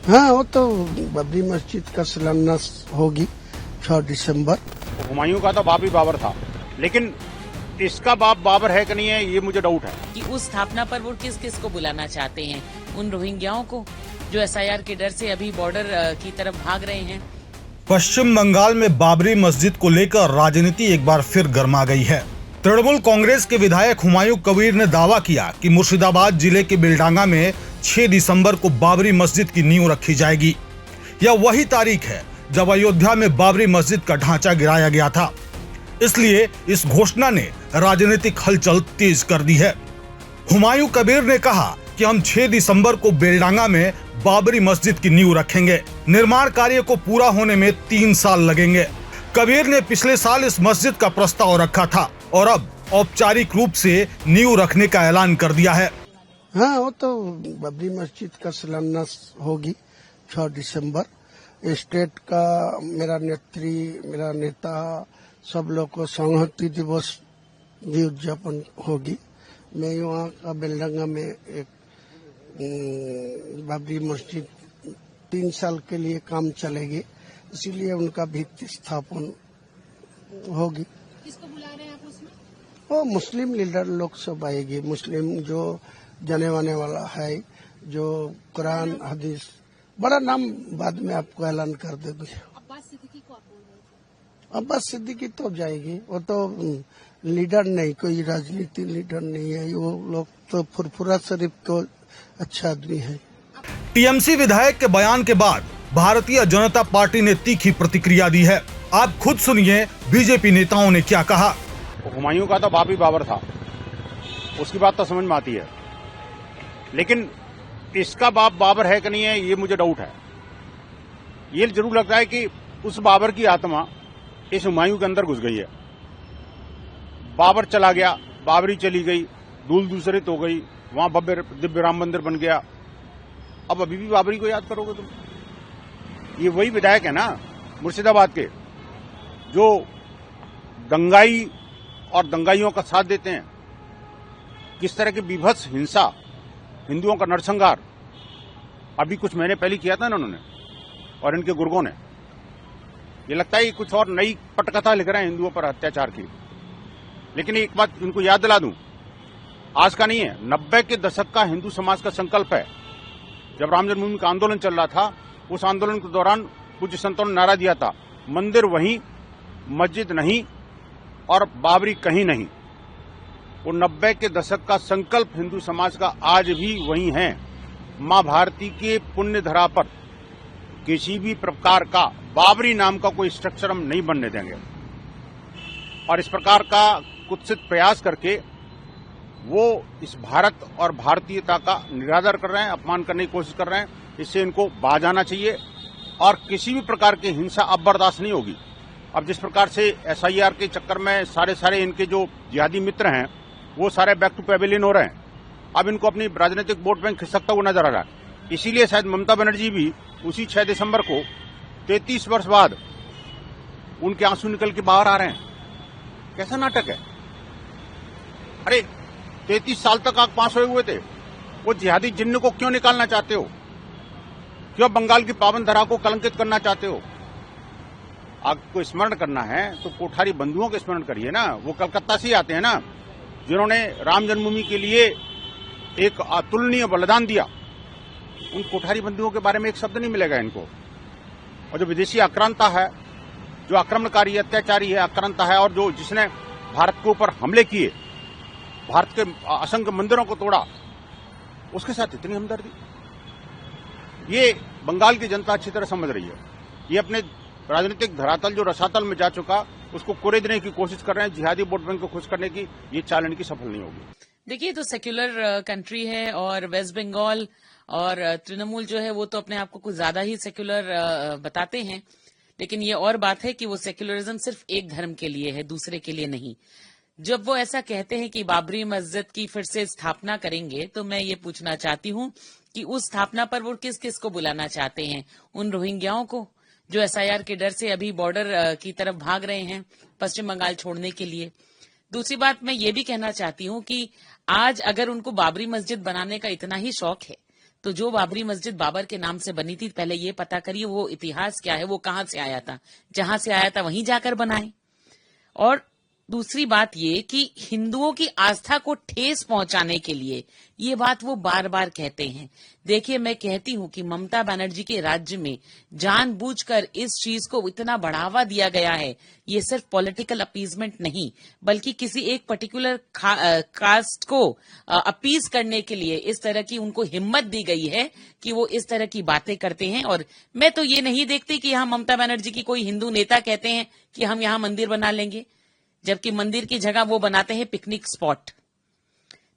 हाँ, वो तो बाबरी मस्जिद का शिलान्यास होगी 6 दिसंबर। हुमायूं का तो बाप ही बाबर था, लेकिन इसका बाप बाबर है कि नहीं है ये मुझे डाउट है कि उस स्थापना पर वो किस किस को बुलाना चाहते हैं। उन रोहिंग्याओं को जो एसआईआर के डर से अभी बॉर्डर की तरफ भाग रहे हैं। पश्चिम बंगाल में बाबरी मस्जिद को लेकर राजनीति एक बार फिर गर्मा गई है। तृणमूल कांग्रेस के विधायक हुमायूं कबीर ने दावा किया कि मुर्शिदाबाद जिले के बेलडांगा में 6 दिसंबर को बाबरी मस्जिद की नींव रखी जाएगी। यह वही तारीख है जब अयोध्या में बाबरी मस्जिद का ढांचा गिराया गया था। इसलिए इस घोषणा ने राजनीतिक हलचल तेज कर दी है। हुमायूं कबीर ने कहा कि हम 6 दिसंबर को बेलडांगा में बाबरी मस्जिद की नींव रखेंगे। निर्माण कार्य को पूरा होने में 3 साल लगेंगे। कबीर ने पिछले साल इस मस्जिद का प्रस्ताव रखा था और अब औपचारिक रूप से नींव रखने का ऐलान कर दिया है। हाँ, वो तो बाबरी मस्जिद का शिलान्यास होगी 6 दिसंबर। स्टेट का मेरा नेता सब लोग को संहति दिवस भी उद्यापन होगी। मैं वहाँ का बेलडंगा में एक बाबरी मस्जिद 3 साल के लिए काम चलेगी, इसीलिए उनका भित्ति स्थापन होगी। किसको बुला रहे हैं आप उसमें? वो मुस्लिम लीडर लोग सब आएगी। मुस्लिम जो जाने वाने वाला है, जो कुरान हदीस, बड़ा नाम बाद में आपको ऐलान कर देंगे। अब्बास सिद्दीकी को आप बोल रहे थे? अब्बास सिद्दीकी तो जाएगी। वो तो लीडर नहीं, कोई राजनीति लीडर नहीं है। वो लोग तो फुरफुरा शरीफ को अच्छा आदमी है। टीएमसी विधायक के बयान के बाद भारतीय जनता पार्टी ने तीखी प्रतिक्रिया दी है। आप खुद सुनिए बीजेपी नेताओं ने क्या कहा। हुमायूं का तो बाप ही बाबर था, उसकी बात तो समझ में आती है, लेकिन इसका बाप बाबर है कि नहीं है ये मुझे डाउट है। ये जरूर लगता है कि उस बाबर की आत्मा इस हुमायूं के अंदर घुस गई है। बाबर चला गया, बाबरी चली गई, धूल दूसरित हो गई, वहां भव्य दिव्य राम मंदिर बन गया। अब अभी भी बाबरी को याद करोगे तुम? ये वही विधायक है ना मुर्शिदाबाद के जो दंगाई और दंगाइयों का साथ देते हैं। किस तरह की बीभत्स हिंसा, हिंदुओं का नरसंहार अभी कुछ महीने पहले किया था ना उन्होंने और इनके गुर्गों ने। ये लगता है कि कुछ और नई पटकथा लिख रहे हैं हिंदुओं पर अत्याचार की। लेकिन एक बात इनको याद दिला दूं, आज का नहीं है, 90 के दशक का हिंदू समाज का संकल्प है। जब राम जन्मभूमि का आंदोलन चल रहा था, उस आंदोलन के दौरान पूज्य संतों ने नारा दिया था, मंदिर वहीं, मस्जिद नहीं और बाबरी कहीं नहीं। वो 90 के दशक का संकल्प हिंदू समाज का आज भी वही है। मां भारती के पुण्य धरा पर किसी भी प्रकार का बाबरी नाम का कोई स्ट्रक्चर हम नहीं बनने देंगे। और इस प्रकार का कुत्सित प्रयास करके वो इस भारत और भारतीयता का निरादर कर रहे हैं, अपमान करने की कोशिश कर रहे हैं। इससे इनको बाज आना चाहिए और किसी भी प्रकार की हिंसा अब बर्दाश्त नहीं होगी। अब जिस प्रकार से एसआईआर के चक्कर में सारे इनके जो जिहादी मित्र हैं वो सारे बैक टू पेविलियन हो रहे हैं। अब इनको अपनी राजनीतिक वोट बैंक खिसकता हुआ नजर आ रहा है। इसीलिए शायद ममता बनर्जी भी उसी 6 दिसंबर को 33 वर्ष बाद उनके आंसू निकल के बाहर आ रहे हैं। कैसा नाटक है? अरे 33 साल तक आग पास हुए थे, वो जिहादी जिन्न को क्यों निकालना चाहते हो? क्यों बंगाल की पावन धरा को कलंकित करना चाहते हो? आपको स्मरण करना है तो कोठारी बंधुओं के स्मरण करिए ना। वो कलकत्ता से ही आते हैं ना, जिन्होंने राम जन्मभूमि के लिए एक अतुलनीय बलिदान दिया। उन कोठारी बंधुओं के बारे में एक शब्द नहीं मिलेगा इनको। और जो विदेशी आक्रांता है, जो आक्रमणकारी अत्याचारी है, आक्रांता है और जो जिसने भारत के ऊपर हमले किए, भारत के असंख्य मंदिरों को तोड़ा, उसके साथ इतनी हमदर्दी, ये बंगाल की जनता अच्छी तरह समझ रही है। ये अपने राजनीतिक धरातल जो रसातल में जा चुका, उसको कुरेदने की कोशिश कर रहे हैं। जिहादी वोट बैंक को खुश करने की ये चाल इनकी सफल नहीं होगी। देखिए, तो सेक्युलर कंट्री है और वेस्ट बंगाल और तृणमूल जो है वो तो अपने आप को कुछ ज्यादा ही सेक्युलर बताते हैं। लेकिन ये और बात है कि वो सेक्युलरिज्म सिर्फ एक धर्म के लिए है, दूसरे के लिए नहीं। जब वो ऐसा कहते हैं कि बाबरी मस्जिद की फिर से स्थापना करेंगे, तो मैं ये पूछना चाहती हूँ कि उस स्थापना पर वो किस किस को बुलाना चाहते हैं। उन रोहिंग्याओं को जो एसआईआर के डर से अभी बॉर्डर की तरफ भाग रहे हैं पश्चिम बंगाल छोड़ने के लिए। दूसरी बात मैं ये भी कहना चाहती हूँ कि आज अगर उनको बाबरी मस्जिद बनाने का इतना ही शौक है तो जो बाबरी मस्जिद बाबर के नाम से बनी थी, पहले ये पता करिए वो इतिहास क्या है, वो कहाँ से आया था। जहां से आया था वहीं जाकर बनाए। और दूसरी बात ये कि हिंदुओं की आस्था को ठेस पहुंचाने के लिए ये बात वो बार बार कहते हैं। देखिए, मैं कहती हूं कि ममता बनर्जी के राज्य में जानबूझकर इस चीज को इतना बढ़ावा दिया गया है। ये सिर्फ पॉलिटिकल अपीजमेंट नहीं, बल्कि किसी एक पर्टिकुलर कास्ट को अपीज करने के लिए इस तरह की उनको हिम्मत दी गई है कि वो इस तरह की बातें करते हैं। और मैं तो ये नहीं देखती कि यहाँ ममता बनर्जी की कोई हिंदू नेता कहते हैं कि हम यहाँ मंदिर बना लेंगे, जबकि मंदिर की जगह वो बनाते हैं पिकनिक स्पॉट।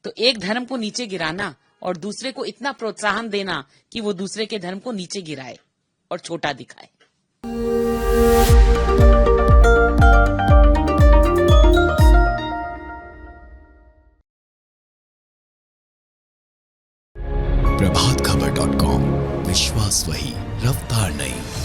तो एक धर्म को नीचे गिराना और दूसरे को इतना प्रोत्साहन देना कि वो दूसरे के धर्म को नीचे गिराए और छोटा दिखाए। प्रभातखबर.com, विश्वास वही, रफ्तार नहीं।